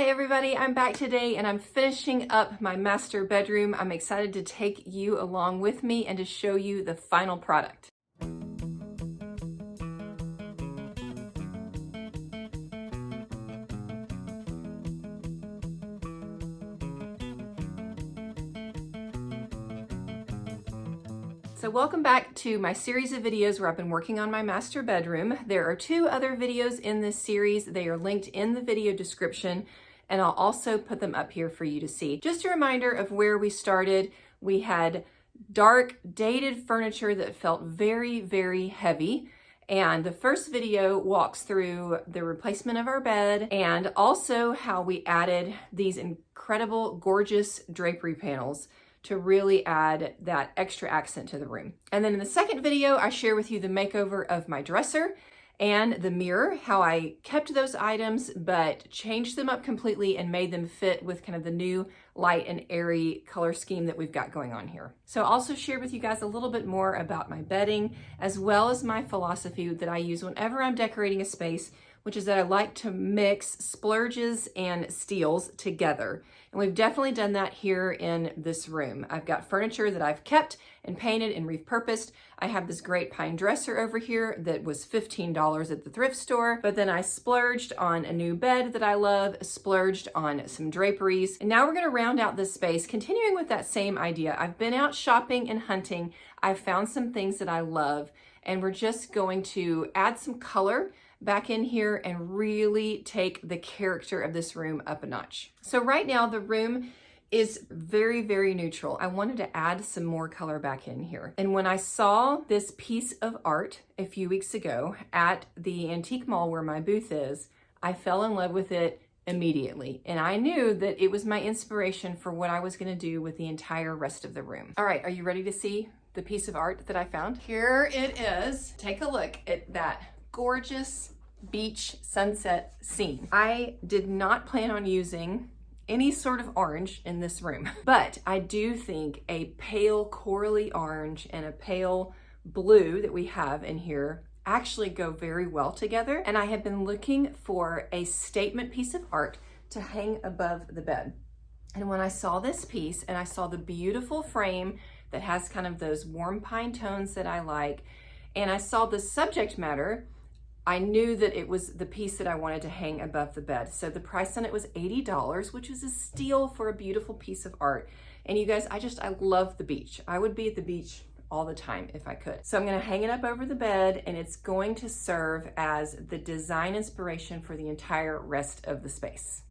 Hi everybody, I'm back today and I'm finishing up my master bedroom. I'm excited to take you along with me and to show you the final product. So welcome back to my series of videos where I've been working on my master bedroom. There are two other videos in this series. They are linked in the video description, and I'll also put them up here for you to see. Just a reminder of where we started. We had dark, dated furniture that felt very, very heavy. And the first video walks through the replacement of our bed and also how we added these incredible, gorgeous drapery panels to really add that extra accent to the room. And then in the second video, I share with you the makeover of my dresser and the mirror, how I kept those items, but changed them up completely and made them fit with kind of the new light and airy color scheme that we've got going on here. So I also shared with you guys a little bit more about my bedding, as well as my philosophy that I use whenever I'm decorating a space, which is that I like to mix splurges and steals together. And we've definitely done that here in this room. I've got furniture that I've kept and painted and repurposed. I have this great pine dresser over here that was $15 at the thrift store, but then I splurged on a new bed that I love, splurged on some draperies. And now we're gonna round out this space, continuing with that same idea. I've been out shopping and hunting. I've found some things that I love, and we're just going to add some color back in here and really take the character of this room up a notch. So right now the room is very, very neutral. I wanted to add some more color back in here. And when I saw this piece of art a few weeks ago at the antique mall where my booth is, I fell in love with it immediately. And I knew that it was my inspiration for what I was gonna do with the entire rest of the room. All right, are you ready to see the piece of art that I found? Here it is. Take a look at that gorgeous beach sunset scene. I did not plan on using any sort of orange in this room, but I do think a pale corally orange and a pale blue that we have in here actually go very well together. And I have been looking for a statement piece of art to hang above the bed. And when I saw this piece and I saw the beautiful frame that has kind of those warm pine tones that I like, and I saw the subject matter, I knew that it was the piece that I wanted to hang above the bed. So the price on it was $80, which is a steal for a beautiful piece of art. And you guys, I love the beach. I would be at the beach all the time if I could. So I'm gonna hang it up over the bed, and it's going to serve as the design inspiration for the entire rest of the space.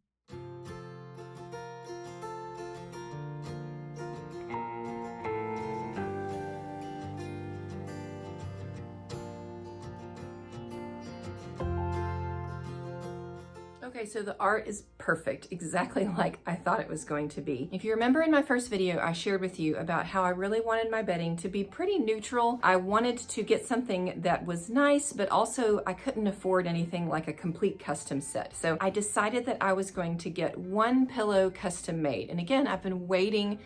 Okay, so the art is perfect, exactly like I thought it was going to be. If you remember in my first video, I shared with you about how I really wanted my bedding to be pretty neutral. I wanted to get something that was nice, but also I couldn't afford anything like a complete custom set. So I decided that I was going to get one pillow custom made. And again, I've been waiting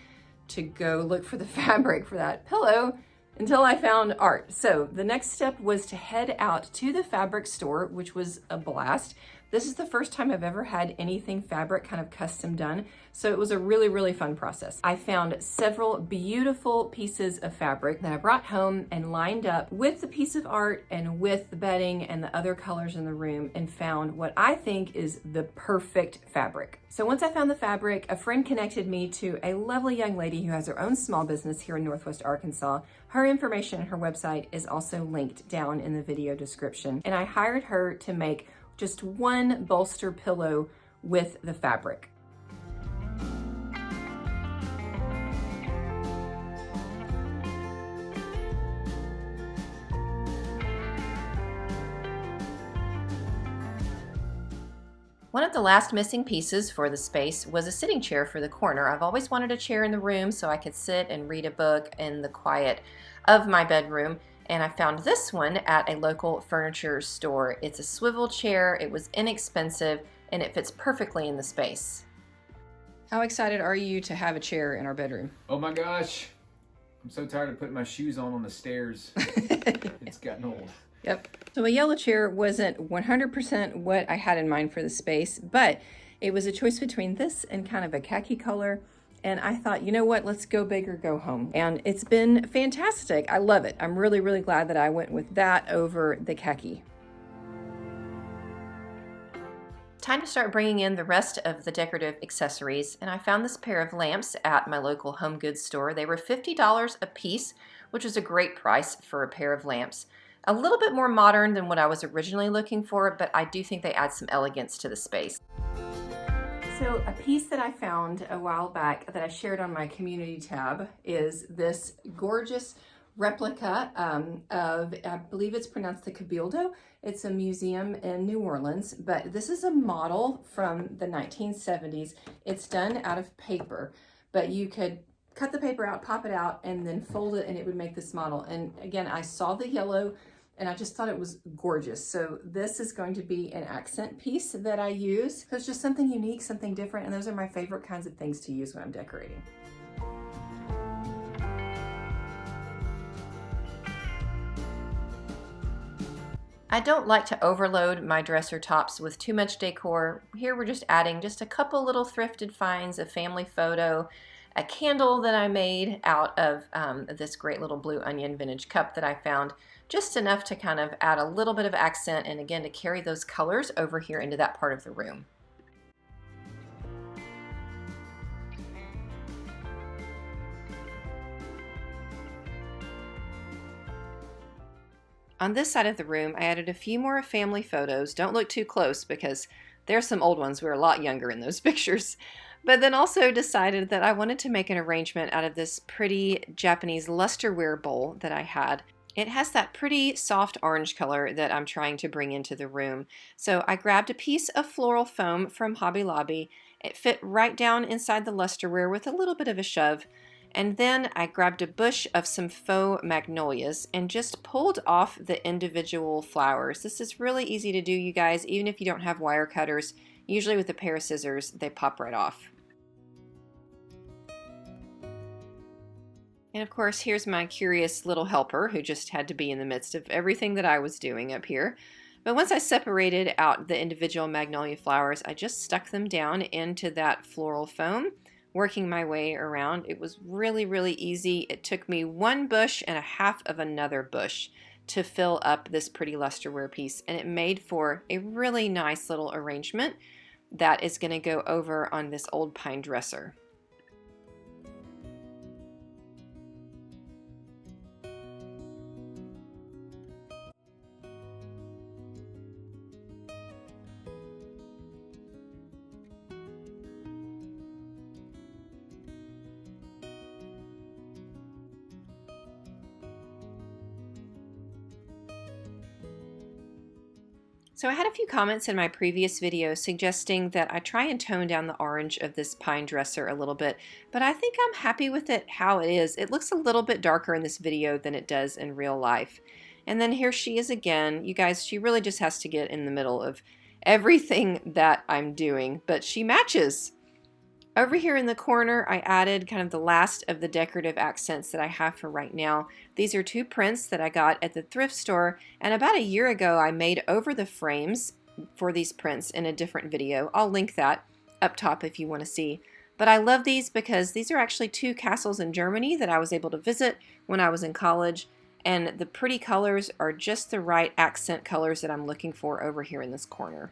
to go look for the fabric for that pillow until I found art. So the next step was to head out to the fabric store, which was a blast. This is the first time I've ever had anything fabric kind of custom done. So it was a really, really fun process. I found several beautiful pieces of fabric that I brought home and lined up with the piece of art and with the bedding and the other colors in the room, and found what I think is the perfect fabric. So once I found the fabric, a friend connected me to a lovely young lady who has her own small business here in Northwest Arkansas. Her information and her website is also linked down in the video description. And I hired her to make just one bolster pillow with the fabric. One of the last missing pieces for the space was a sitting chair for the corner. I've always wanted a chair in the room so I could sit and read a book in the quiet of my bedroom. And I found this one at a local furniture store. It's a swivel chair, it was inexpensive, and it fits perfectly in the space. How excited are you to have a chair in our bedroom? Oh my gosh, I'm so tired of putting my shoes on the stairs. It's gotten old. Yep. So a yellow chair wasn't 100% what I had in mind for the space, but It was a choice between this and kind of a khaki color. And I thought, you know what, let's go big or go home. And it's been fantastic. I love it. I'm really, really glad that I went with that over the khaki. Time to start bringing in the rest of the decorative accessories. And I found this pair of lamps at my local home goods store. They were $50 a piece, which was a great price for a pair of lamps. A little bit more modern than what I was originally looking for, but I do think they add some elegance to the space. So a piece that I found a while back that I shared on my community tab is this gorgeous replica of, I believe it's pronounced the Cabildo. It's a museum in New Orleans, but this is a model from the 1970s. It's done out of paper, but you could cut the paper out, pop it out, and then fold it, and it would make this model. And again, I saw the yellow, and I just thought it was gorgeous. So this is going to be an accent piece that I use. So it's just something unique, something different, and those are my favorite kinds of things to use when I'm decorating. I don't like to overload my dresser tops with too much decor. Here we're just adding just a couple little thrifted finds, a family photo, a candle that I made out of this great little blue onion vintage cup that I found. Just enough to kind of add a little bit of accent and again to carry those colors over here into that part of the room. On this side of the room, I added a few more family photos. Don't look too close because there's some old ones. We were a lot younger in those pictures. But then also decided that I wanted to make an arrangement out of this pretty Japanese lusterware bowl that I had. It has that pretty soft orange color that I'm trying to bring into the room. So I grabbed a piece of floral foam from Hobby Lobby. It fit right down inside the lusterware with a little bit of a shove. And then I grabbed a bush of some faux magnolias and just pulled off the individual flowers. This is really easy to do, you guys, even if you don't have wire cutters. Usually with a pair of scissors, they pop right off. And of course, here's my curious little helper who just had to be in the midst of everything that I was doing up here. But once I separated out the individual magnolia flowers, I just stuck them down into that floral foam, working my way around. It was really, really easy. It took me one bush and a half of another bush to fill up this pretty lusterware piece, and it made for a really nice little arrangement that is going to go over on this old pine dresser. So I had a few comments in my previous video suggesting that I try and tone down the orange of this pine dresser a little bit, but I think I'm happy with it how it is. It looks a little bit darker in this video than it does in real life. And then here she is again. You guys, she really just has to get in the middle of everything that I'm doing, but she matches. Over here in the corner, I added kind of the last of the decorative accents that I have for right now. These are two prints that I got at the thrift store, and about a year ago I made over the frames for these prints in a different video. I'll link that up top if you want to see. But I love these because these are actually two castles in Germany that I was able to visit when I was in college, and the pretty colors are just the right accent colors that I'm looking for over here in this corner.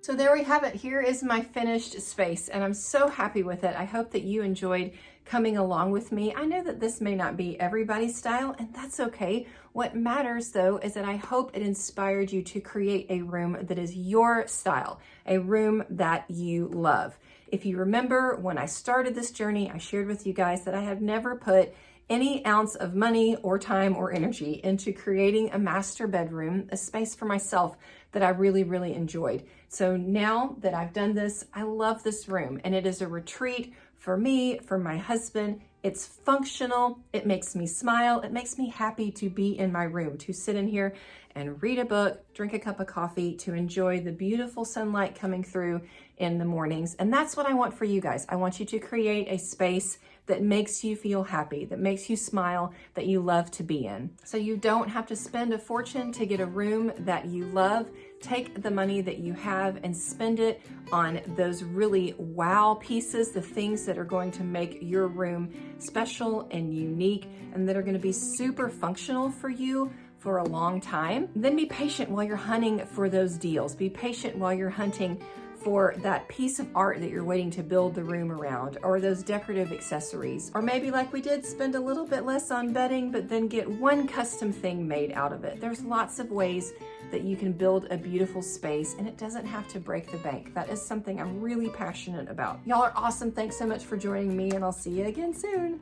So there we have it. Here is my finished space, and I'm so happy with it. I hope that you enjoyed coming along with me. I know that this may not be everybody's style, and that's okay. What matters though is that I hope it inspired you to create a room that is your style, a room that you love. If you remember when I started this journey, I shared with you guys that I have never put any ounce of money or time or energy into creating a master bedroom, a space for myself that I really, really enjoyed. So now that I've done this, I love this room, and it is a retreat for me, for my husband. It's functional, it makes me smile, it makes me happy to be in my room, to sit in here and read a book, drink a cup of coffee, to enjoy the beautiful sunlight coming through in the mornings. And that's what I want for you guys. I want you to create a space that makes you feel happy, that makes you smile, that you love to be in. So you don't have to spend a fortune to get a room that you love. Take the money that you have and spend it on those really wow pieces, the things that are going to make your room special and unique and that are going to be super functional for you for a long time. Then be patient while you're hunting for those deals. Be patient while you're hunting for that piece of art that you're waiting to build the room around, or those decorative accessories. Or maybe like we did, spend a little bit less on bedding, but then get one custom thing made out of it. There's lots of ways that you can build a beautiful space, and it doesn't have to break the bank. That is something I'm really passionate about. Y'all are awesome. Thanks so much for joining me, and I'll see you again soon.